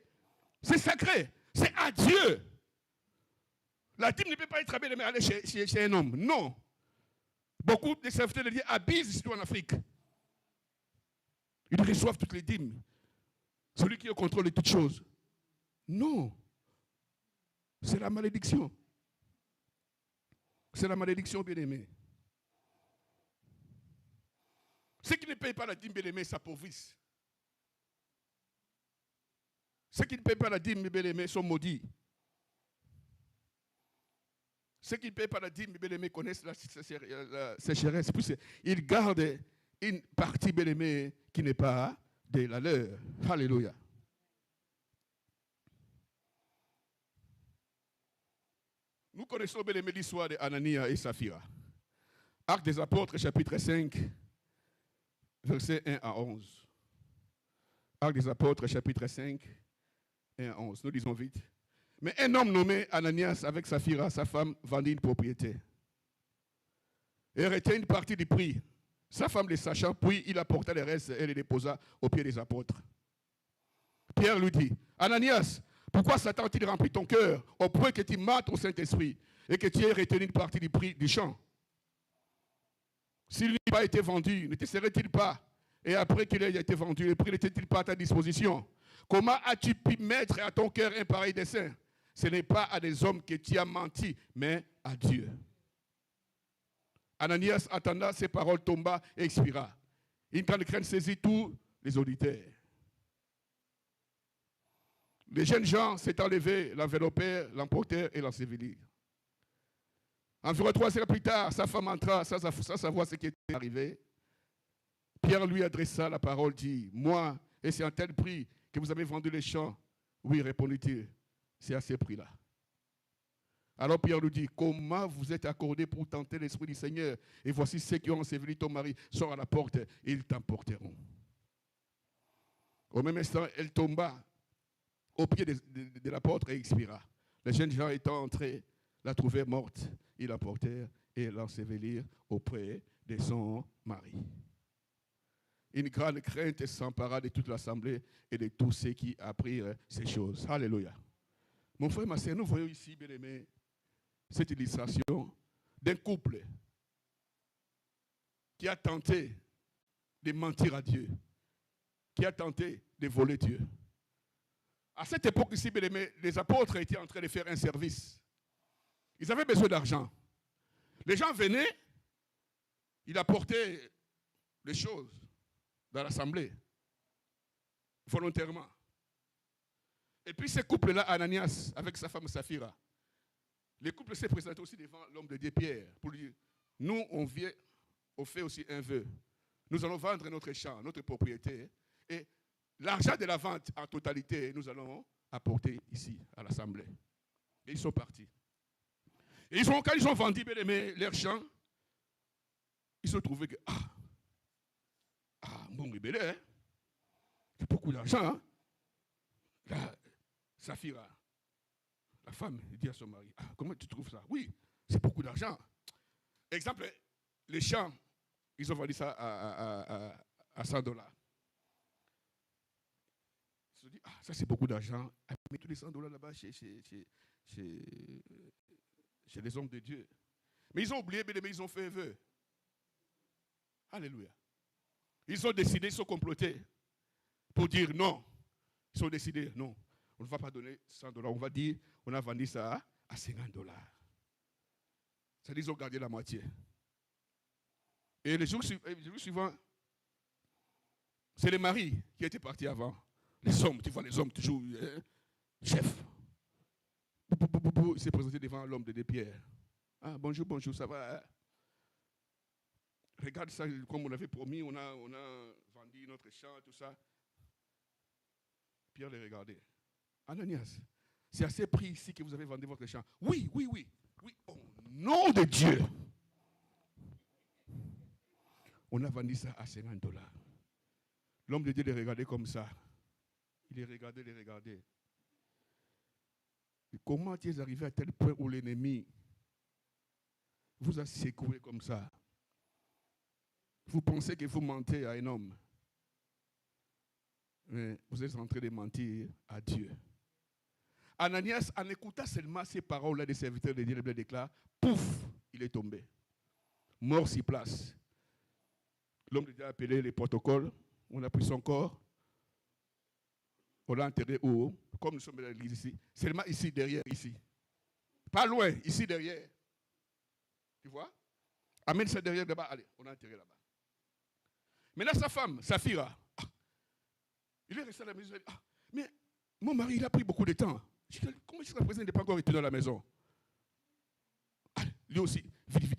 S1: C'est sacré. C'est à Dieu. La dîme ne peut pas être aller chez un homme. Non. Beaucoup de serviteurs de Dieu abusent ici en Afrique. Ils reçoivent toutes les dîmes. Celui qui est au contrôle de toutes choses. Non. C'est la malédiction. C'est la malédiction, bien-aimé. Ceux qui ne payent pas la dîme, bien-aimé, s'appauvrissent. Ceux qui ne payent pas la dîme, bien-aimé, sont maudits. Ceux qui ne payent pas la dîme, bien-aimé, connaissent la sécheresse. Ils gardent une partie, bien-aimé, qui n'est pas de la leur. Alléluia. Nous connaissons, bien-aimé, l'histoire d'Anania et Saphira. Actes des Apôtres, chapitre 5, versets 1 à 11. Actes des Apôtres, chapitre 5, 1 à 11. Nous lisons vite. Mais un homme nommé Ananias, avec Saphira, sa femme, vendit une propriété. Et retint une partie du prix. Sa femme le sachant, puis il apporta les restes et les déposa aux pieds des apôtres. Pierre lui dit, Ananias, pourquoi Satan a-t-il rempli ton cœur au point que tu mates au Saint-Esprit et que tu aies retenu une partie du prix du champ? S'il n'eût pas été vendu, ne te serait-il pas? Et après qu'il ait été vendu, le prix n'était-il pas à ta disposition? Comment as-tu pu mettre à ton cœur un pareil dessein? Ce n'est pas à des hommes que tu as menti, mais à Dieu. Ananias attenda, ses paroles tomba et expira. Une grande crainte saisit tous les auditeurs. Les jeunes gens s'étant levés, l'enveloppèrent, l'emportèrent et l'ensevelirent. Environ 3 heures plus tard, sa femme entra sans savoir ce qui était arrivé. Pierre lui adressa la parole, dit, moi, et c'est un tel prix que vous avez vendu les champs? Oui, répondit-il, c'est à ce prix-là. Alors Pierre lui dit, comment vous êtes accordé pour tenter l'Esprit du Seigneur? Et voici ceux qui ont enseveli ton mari sont à la porte, et ils t'emporteront. Au même instant, elle tomba au pied de l'apôtre et expira. Les jeunes gens étant entrés, la trouvèrent morte, ils l'emportèrent et l'ensevelirent auprès de son mari. Une grande crainte s'empara de toute l'assemblée et de tous ceux qui apprirent ces choses. Alléluia. Mon frère, ma sœur, nous voyons ici, bien aimé, cette illustration d'un couple qui a tenté de mentir à Dieu, qui a tenté de voler Dieu. À cette époque ici, les apôtres étaient en train de faire un service. Ils avaient besoin d'argent. Les gens venaient, ils apportaient les choses dans l'assemblée, volontairement. Et puis ce couple-là, Ananias, avec sa femme Saphira, le couple s'est présenté aussi devant l'homme de Dieu, Pierre, pour lui dire, nous, on fait aussi un vœu. Nous allons vendre notre champ, notre propriété, et l'argent de la vente en totalité, nous allons apporter ici, à l'assemblée. Et ils sont partis. Et quand ils ont vendu leur champ, ils se sont trouvés que, bon rebelle, hein? C'est beaucoup d'argent. Hein? Là, Saphira, la femme, dit à son mari, comment tu trouves ça? Oui, c'est beaucoup d'argent. Exemple, les champs, ils ont vendu ça à $100. Ils se sont dit, ça c'est beaucoup d'argent. Mets tous les $100 là-bas chez les hommes de Dieu. Mais ils ont oublié, mais ils ont fait un vœu. Alléluia. Ils ont décidé, ils sont complotés pour dire non. Ils ont décidé, non, on ne va pas donner $100. On va dire, on a vendu ça à $50. C'est-à-dire qu'ils ont gardé la moitié. Et le jour suivant, c'est les maris qui étaient partis avant. Les hommes, tu vois, les hommes toujours, chef. Il s'est présenté devant l'homme de Pierre. Bonjour, ça va? Hein? Regarde ça, comme on avait promis, on a vendu notre champ, tout ça. Pierre les regardait. Ananias, c'est à ce prix ici que vous avez vendu votre champ. Oui. Au nom de Dieu. On a vendu ça à $50. L'homme de Dieu les regardait comme ça. Il les regardait. Et comment tu es arrivé à tel point où l'ennemi vous a secoué comme ça? Vous pensez que vous mentez à un homme. Mais vous êtes en train de mentir à Dieu. Ananias, en écoutant seulement ces paroles-là des serviteurs de Dieu, le déclare, pouf, il est tombé. Mort sur place. L'homme de Dieu a appelé les protocoles. On a pris son corps. On l'a enterré où? Comme nous sommes dans l'église ici. Seulement ici, derrière, ici. Pas loin, ici, derrière. Tu vois? Amène ça derrière là-bas. Allez, on l'a enterré là-bas. Maintenant, sa femme, Saphira, il est resté à la maison. Mais mon mari, il a pris beaucoup de temps. Comment jusqu'à présent, il n'est pas encore retourné à la maison? Lui aussi, vite,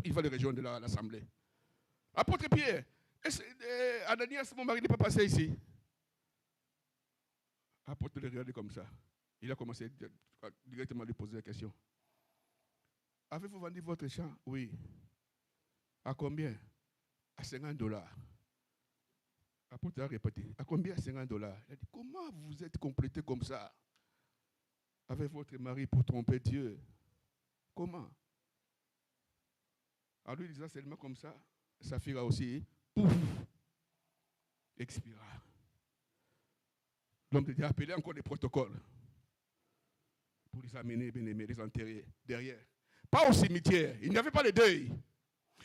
S1: il va le rejoindre à l'assemblée. Apôtre Pierre, Ananias, mon mari n'est pas passé ici. Apôtre le regardait comme ça. Il a commencé directement à lui poser la question. Avez-vous vendu votre champ? Oui. À combien? À $50. Apôtre a répété. À combien? À $50. Il a dit, comment vous êtes complété comme ça avec votre mari pour tromper Dieu? Comment? En lui disant seulement comme ça, Saphira aussi, pouf, expira. L'homme de Dieu a appelé encore des protocoles pour les amener, bien aimés, les enterrer derrière. Pas au cimetière, il n'y avait pas de deuil.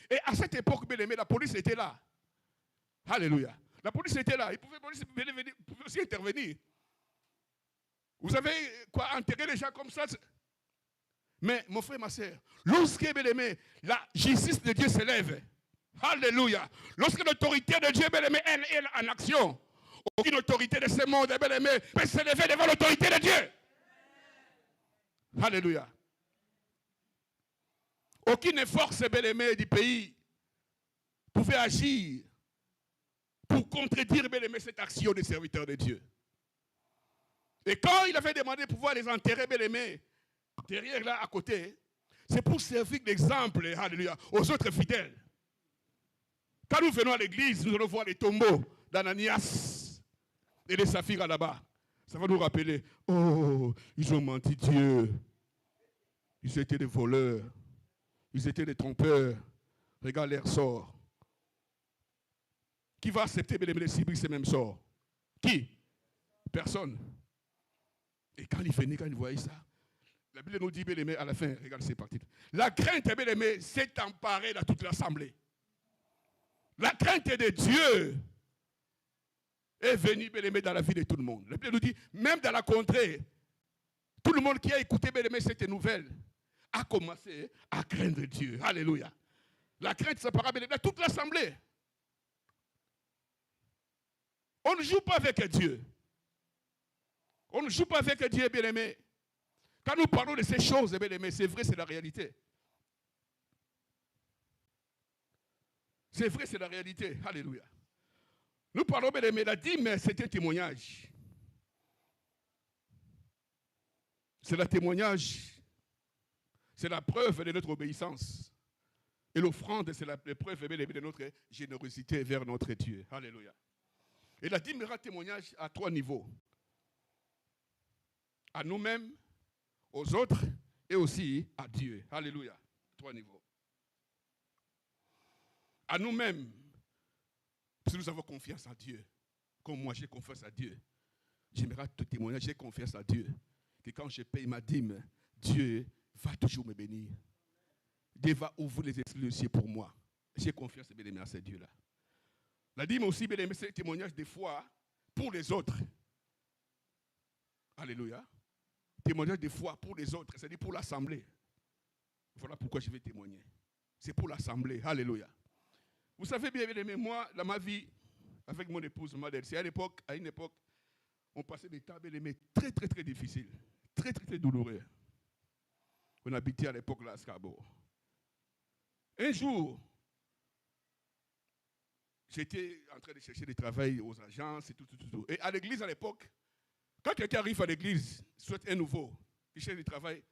S1: Et à cette époque, bien aimé, la police était là. Alléluia. La police était là, ils pouvaient aussi intervenir. Vous avez enterré les gens comme ça. Mais mon frère, ma soeur, lorsque, bien aimé, la justice de Dieu s'élève, alléluia, lorsque l'autorité de Dieu, bien aimé, elle est en action, aucune autorité de ce monde, bien aimé, peut s'élever devant l'autorité de Dieu. Alléluia. Aucune force, bien aimé, du pays pouvait agir pour contredire, bien aimé, cette action des serviteurs de Dieu. Et quand il avait demandé de pouvoir les enterrer, bien aimé, derrière là, à côté, c'est pour servir d'exemple, alléluia, aux autres fidèles. Quand nous venons à l'église, nous allons voir les tombeaux d'Ananias et de Saphira là-bas. Ça va nous rappeler, oh, ils ont menti Dieu. Ils étaient des voleurs. Ils étaient des trompeurs. Regarde leur sort. Qui va accepter de subir ces mêmes sorts? Qui? Personne. Et quand ils venaient, quand ils voyaient ça, La Bible nous dit, bien aimé, à la fin, regarde, c'est parti. La crainte, bien aimé, s'est emparée de toute l'assemblée. La crainte de Dieu est venue, bien aimé, dans la vie de tout le monde. La Bible nous dit, même dans la contrée, tout le monde qui a écouté, bien aimé, cette nouvelle a commencé à craindre Dieu. Alléluia. La crainte s'empara, bien aimé, de toute l'assemblée. On ne joue pas avec Dieu. On ne joue pas avec Dieu, bien aimé. Quand nous parlons de ces choses, bien aimé, c'est vrai, c'est la réalité. C'est vrai, c'est la réalité. Alléluia. Nous parlons, bien aimé, la dîme, c'est un témoignage. C'est le témoignage. C'est la preuve de notre obéissance. Et l'offrande, c'est la preuve, bien aimé, de notre générosité vers notre Dieu. Alléluia. Et la dîme rend témoignage à 3 niveaux. À nous-mêmes, aux autres et aussi à Dieu. Alléluia. 3 niveaux. À nous-mêmes, si nous avons confiance en Dieu, comme moi j'ai confiance à Dieu, j'aimerais te témoigner, j'ai confiance à Dieu, que quand je paye ma dîme, Dieu va toujours me bénir. Dieu va ouvrir les cieux pour moi. J'ai confiance, bien aimé, à ce Dieu-là. La dîme aussi, bien aimé, c'est un témoignage de foi pour les autres. Alléluia. Témoignage de foi pour les autres, c'est-à-dire pour l'assemblée. Voilà pourquoi je vais témoigner. C'est pour l'assemblée. Alléluia. Vous savez bien aimé, moi, dans ma vie, avec mon épouse Madeleine, c'est à une époque, on passait des temps bien aimé très, très, très difficiles. Très, très, très douloureux. On habitait à l'époque là à Scarborough. Un jour, j'étais en train de chercher du travail aux agences et tout. Et à l'église à l'époque, quand quelqu'un arrive à l'église, soit un nouveau, qui cherche du travail,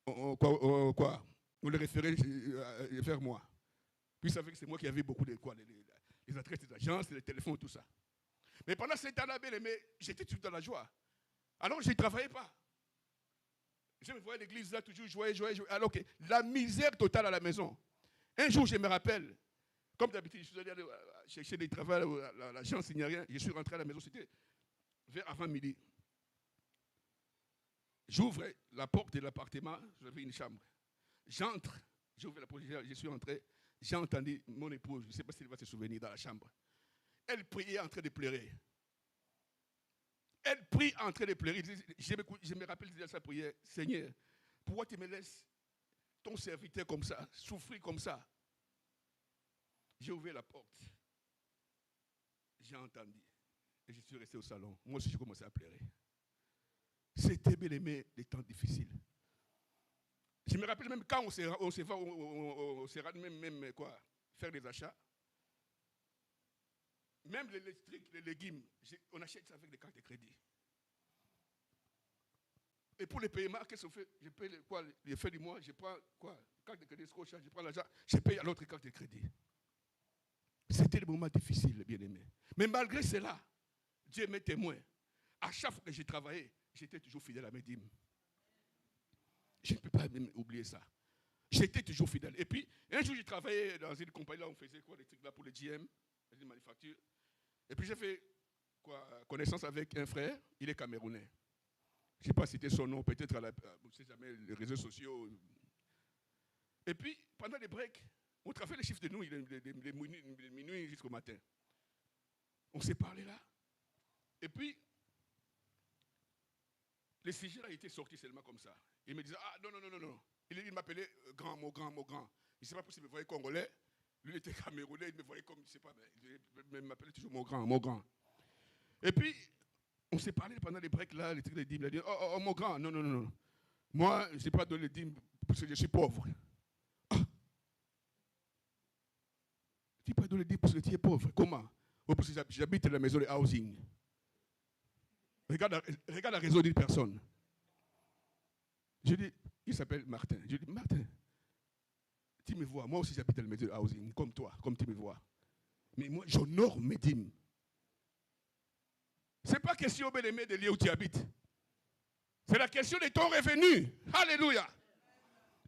S1: on le référait vers moi. Puis il savait que c'est moi qui avais beaucoup de les adresses des agences, les téléphones, tout ça. Mais pendant cette année, bien aimé, j'étais toujours dans la joie. Alors je ne travaillais pas. Je me voyais à l'église là, toujours jouer. Alors que la misère totale à la maison. Un jour, je me rappelle, comme d'habitude, je suis allé chercher des travaux à l'agence, il n'y a rien. Je suis rentré à la maison, c'était vers avant midi. J'ouvre la porte de l'appartement, j'avais une chambre. J'entre, j'ouvre la porte, je suis entré, j'ai entendu mon épouse, je ne sais pas si elle va se souvenir, dans la chambre. Elle priait en train de pleurer. Elle prie en train de pleurer. Je me rappelle de sa prière, Seigneur, pourquoi tu me laisses ton serviteur comme ça, souffrir comme ça? J'ai ouvert la porte. J'ai entendu. Et je suis resté au salon. Moi aussi, j'ai commencé à pleurer. C'était bien aimé des temps difficiles. Je me rappelle même quand on se rend même quoi, faire des achats. Même l'électrique, les légumes, on achète ça avec des cartes de crédit. Et pour les paiements, qu'est-ce qu'on fait? Je paye quoi, les fins du mois, je prends quoi, carte de crédit, je prends l'argent, je paye à l'autre carte de crédit. C'était des moments difficiles, bien aimé. Mais malgré cela, Dieu m'est témoin. À chaque fois que j'ai travaillé, j'étais toujours fidèle à mes dîmes. Je ne peux pas même oublier ça. J'étais toujours fidèle. Et puis, un jour, j'ai travaillé dans une compagnie, là, on faisait quoi, des trucs là pour le GM, une manufacture. Et puis, j'ai fait connaissance avec un frère, il est camerounais. Je ne sais pas citer son nom, peut-être à vous savez jamais, les réseaux sociaux. Et puis, pendant les breaks, on travaillait les chiffres de nous, de minuit jusqu'au matin. On s'est parlé là. Et puis, les sujets là étaient sortis seulement comme ça. Il me disait, ah non. Il m'appelait grand. Je ne sais pas s'il me voyait congolais. Lui, il était camerounais, il me voyait comme, je ne sais pas, mais il m'appelait toujours mon grand. Et puis, on s'est parlé pendant les breaks là, les trucs de dîmes. Il a dit, oh, mon grand, non. Moi, je n'ai pas donné les dîmes parce que je suis pauvre. Ah. Tu n'as pas donné les dîmes parce que tu es pauvre. Comment? Oh, parce que j'habite dans la maison de housing. Regarde la raison d'une personne. Je dis, il s'appelle Martin. Je dis, Martin, tu me vois, moi aussi j'habite dans la maison de housing, comme toi, comme tu me vois. Mais moi, j'honore mes dîmes. Ce n'est pas question, bien-aimé, de lieu où tu habites. C'est la question de ton revenu. Alléluia.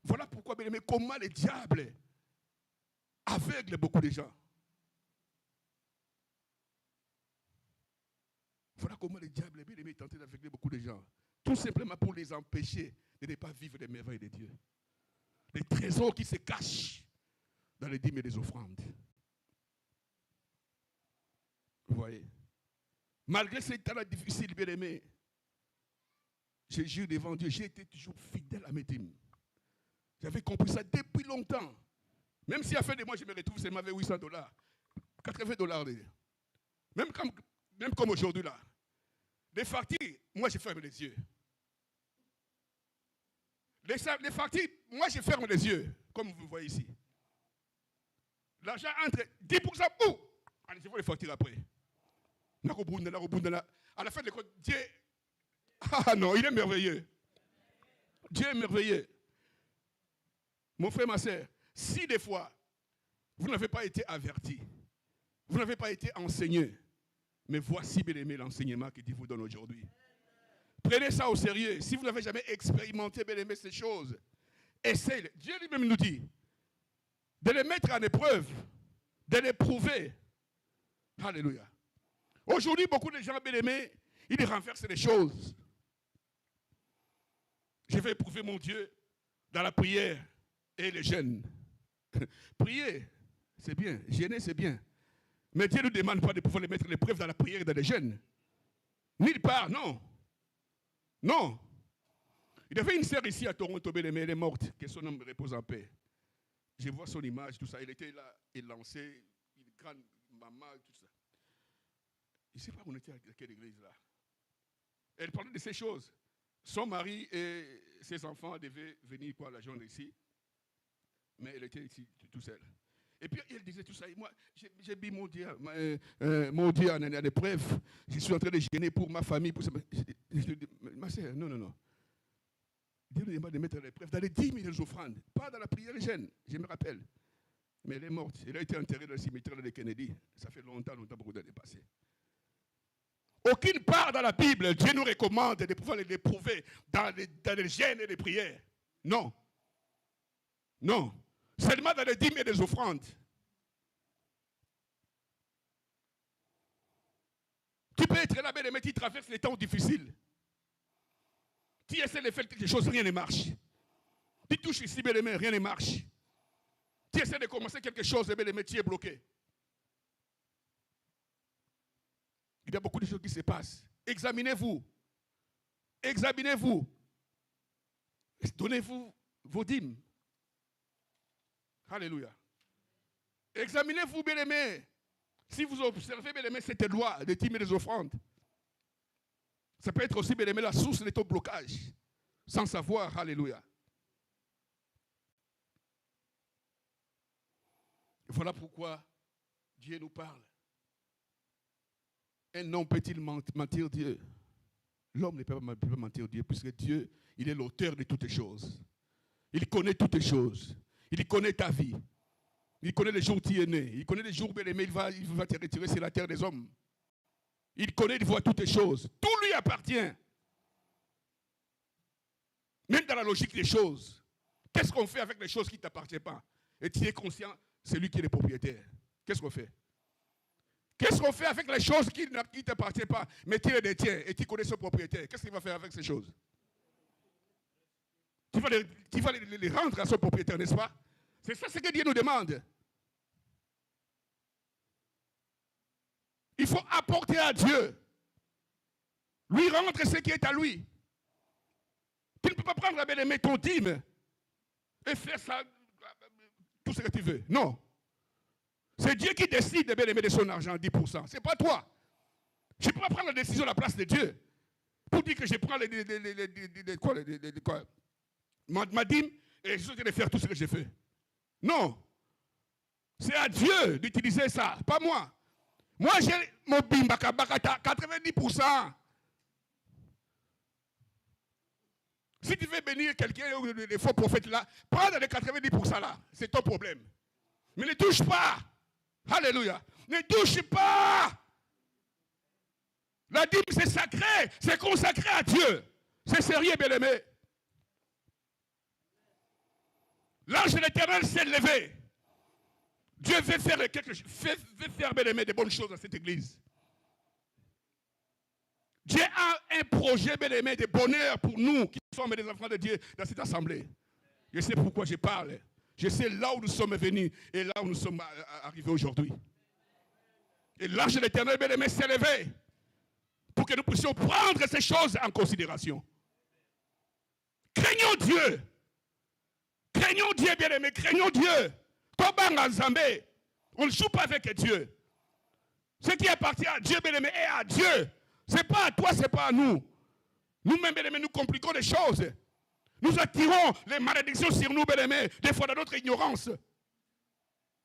S1: Voilà pourquoi, bien-aimé, comment le diable aveugle beaucoup de gens. Voilà comment le diable, bien-aimé, est tenté d'aveugler beaucoup de gens. Tout simplement pour les empêcher de ne pas vivre les merveilles de Dieu. Les trésors qui se cachent dans les dîmes et les offrandes. Vous voyez? Malgré ces temps difficiles, bien aimés, j'ai juré devant Dieu, j'ai été toujours fidèle à mes dîmes. J'avais compris ça depuis longtemps. Même si à la fin de mois, je me retrouve, c'est m'avait $800, $80. Même comme aujourd'hui là. Les factures, moi je ferme les yeux. Les factures, moi je ferme les yeux, comme vous voyez ici. L'argent entre 10%, où? Allez, je vois les factures après. À la fin de compte, Dieu, ah non, il est merveilleux. Dieu est merveilleux. Mon frère, ma soeur, si des fois, vous n'avez pas été averti, vous n'avez pas été enseigné, mais voici, bien aimé, l'enseignement que Dieu vous donne aujourd'hui. Prenez ça au sérieux. Si vous n'avez jamais expérimenté, bien aimé, ces choses, essayez. Dieu lui-même nous dit de les mettre en épreuve, de les prouver. Alléluia. Aujourd'hui, beaucoup de gens, bien aimés, ils renversent les choses. Je vais éprouver mon Dieu dans la prière et le jeûne. Prier, c'est bien. Jeûner, c'est bien. Mais Dieu ne nous demande pas de pouvoir les mettre en épreuve dans la prière et dans le jeûne. Nulle part, non. Non. Il y avait une sœur ici à Toronto, bien aimée, elle est morte, que son homme repose en paix. Je vois son image, tout ça. Elle était là, elle lançait une grande maman, tout ça. Je ne sais pas où on était à quelle église là. Elle parlait de ces choses. Son mari et ses enfants devaient venir quoi, la joindre ici. Mais elle était ici tout seule. Et puis elle disait tout ça. Et moi, j'ai mis mon Dieu en épreuve. Je suis en train de gêner pour ma famille. Pour ça. Ma soeur, non. Dieu nous demande de mettre à l'épreuve dans les 10 000 offrandes, pas dans la prière jeune, je me rappelle. Mais elle est morte. Elle a été enterrée dans le cimetière de Kennedy. Ça fait longtemps, beaucoup d'années passées. Aucune part dans la Bible, Dieu nous recommande de pouvoir les éprouver dans les jeûnes et les prières. Non. Non. Seulement dans les dîmes et les offrandes. Tu peux être là, mais tu traverses les temps difficiles. Tu essaies de faire quelque chose, rien ne marche. Tu touches ici, mais rien ne marche. Tu essaies de commencer quelque chose, mais tu es bloqué. Il y a beaucoup de choses qui se passent. Examinez-vous. Examinez-vous. Donnez-vous vos dîmes. Alléluia. Examinez-vous, bien-aimés. Si vous observez, bien-aimés, cette loi des dîmes et des offrandes, ça peut être aussi, bien-aimés, la source de ton blocage, sans savoir. Alléluia. Voilà pourquoi Dieu nous parle. Un homme peut-il mentir Dieu? L'homme ne peut pas mentir Dieu, puisque Dieu, il est l'auteur de toutes choses. Il connaît toutes les choses. Il connaît ta vie. Il connaît les jours où tu es né. Il connaît les jours où il va te retirer sur la terre des hommes. Il connaît, il voit toutes les choses. Tout lui appartient. Même dans la logique des choses. Qu'est-ce qu'on fait avec les choses qui ne t'appartiennent pas? Et tu es conscient, c'est lui qui est le propriétaire. Qu'est-ce qu'on fait? Qu'est-ce qu'on fait avec les choses qui ne t'appartiennent pas, mais tu les détiens et tu connais son propriétaire? Qu'est-ce qu'il va faire avec ces choses? Tu vas les rendre à son propriétaire, n'est-ce pas? C'est ça ce que Dieu nous demande. Il faut apporter à Dieu. Lui rendre ce qui est à lui. Tu ne peux pas prendre la belle-aimée ton dîme et faire ça, tout ce que tu veux. Non. C'est Dieu qui décide de bien aimer de son argent, 10%. Ce n'est pas toi. Je ne peux pas prendre la décision à la place de Dieu. Pour dire que je prends ma dîme et je suis en train de faire tout ce que j'ai fait. Non. C'est à Dieu d'utiliser ça, pas moi. Moi, j'ai mon bimba, 90%. Si tu veux bénir quelqu'un, les faux prophètes là, prends les 90% là. C'est ton problème. Mais ne touche pas. Alléluia. Ne touche pas. La dîme, c'est sacré. C'est consacré à Dieu. C'est sérieux, bien-aimé. L'ange de l'Éternel s'est levé. Dieu veut faire quelque chose. Veut faire, bien-aimé, de bonnes choses dans cette église. Dieu a un projet, bien aimé, de bonheur pour nous qui sommes des enfants de Dieu dans cette assemblée. Je sais pourquoi je parle. Je sais là où nous sommes venus et là où nous sommes arrivés aujourd'hui. Et l'ange de l'Éternel, bien aimé, s'est levé pour que nous puissions prendre ces choses en considération. Craignons Dieu. Craignons Dieu, bien aimé, craignons Dieu. On ne joue pas avec Dieu. Ce qui appartient à Dieu, bien aimé, est à Dieu. Ce n'est pas à toi, ce n'est pas à nous. Nous-mêmes, bien aimé, nous compliquons les choses. Nous attirons les malédictions sur nous, bien aimé, des fois dans notre ignorance.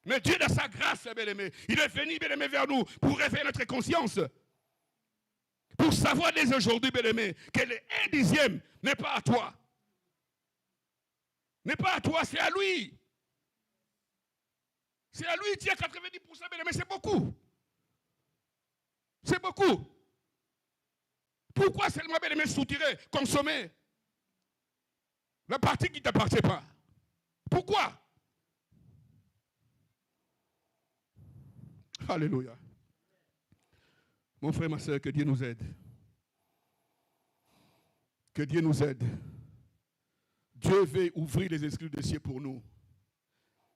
S1: Mais Dieu, dans sa grâce, bien aimé, il est venu, bien aimé, vers nous pour réveiller notre conscience. Pour savoir dès aujourd'hui, bien aimé, que le 1/10 n'est pas à toi. N'est pas à toi, c'est à lui. C'est à lui, il tient 90%, bien aimé, c'est beaucoup. C'est beaucoup. Pourquoi seulement, bien aimé, soutirer, consommer la partie qui ne t'appartient pas? Pourquoi? Alléluia. Mon frère, ma soeur, que Dieu nous aide. Que Dieu nous aide. Dieu veut ouvrir les esprits des cieux pour nous.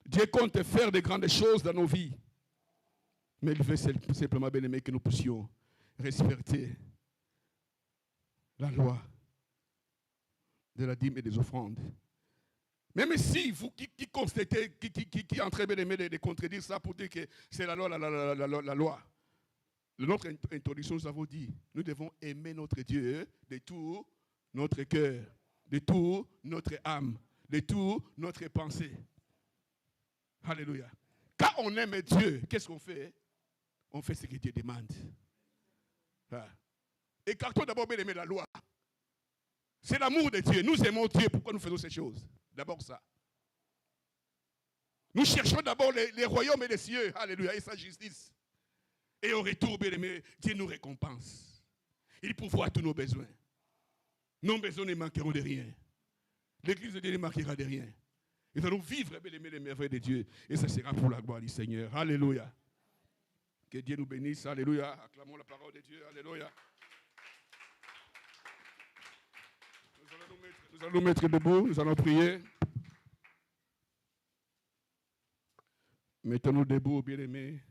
S1: Dieu compte faire de grandes choses dans nos vies. Mais il veut simplement, bien aimé, que nous puissions respecter la loi de la dîme et des offrandes. Même si vous qui constatez, qui est en train de contredire ça pour dire que c'est la loi, la loi. Dans notre introduction, nous avons dit, nous devons aimer notre Dieu de tout notre cœur, de tout notre âme, de tout notre pensée. Alléluia. Quand on aime Dieu, qu'est-ce qu'on fait? On fait ce que Dieu demande. Écartons d'abord bien aimer la loi. C'est l'amour de Dieu. Nous aimons Dieu. Pourquoi nous faisons ces choses? D'abord ça. Nous cherchons d'abord les royaumes et les cieux. Alléluia. Et sa justice. Et au retour, bien aimé, Dieu nous récompense. Il pourvoit à tous nos besoins. Nos besoins ne manqueront de rien. L'église de Dieu ne manquera de rien. Nous allons vivre, bien aimé, les merveilles de Dieu. Et ça sera pour la gloire du Seigneur. Alléluia. Que Dieu nous bénisse. Alléluia. Acclamons la parole de Dieu. Alléluia. Nous allons nous mettre debout. Nous allons prier. Mettons-nous debout, bien-aimés.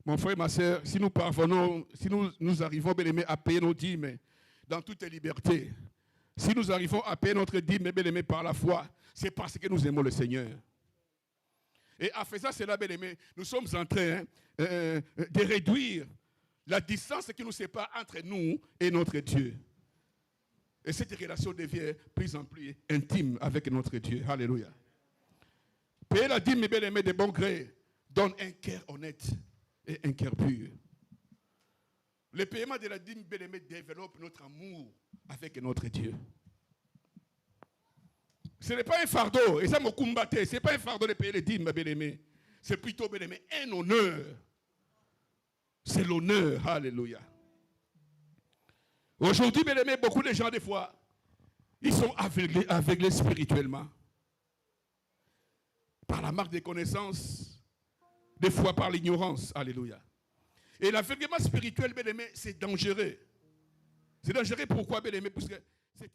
S1: Mon frère, ma soeur, si nous parvenons, si nous arrivons, bien-aimés, à payer nos dîmes dans toute liberté, si nous arrivons à payer notre dîme, bien-aimés, par la foi, c'est parce que nous aimons le Seigneur. Et en faisant cela, bien-aimés, nous sommes en train de réduire la distance qui nous sépare entre nous et notre Dieu. Et cette relation devient plus en plus intime avec notre Dieu. Alléluia. Payer la dîme, bien-aimés, de bon gré, donne un cœur honnête et un cœur pur. Le paiement de la dîme, bien-aimé, développe notre amour avec notre Dieu. Ce n'est pas un fardeau, et ça m'a combattu, ce n'est pas un fardeau de payer les dîmes, bien-aimé. C'est plutôt, bien-aimé, un honneur. C'est l'honneur, alléluia. Aujourd'hui, bien-aimé, beaucoup de gens, des fois, ils sont aveuglés spirituellement. Par la marque des connaissances, des fois par l'ignorance, alléluia. Et l'aveuglement spirituel, bien-aimé, c'est dangereux. C'est dangereux pourquoi, bien-aimé? Parce que c'est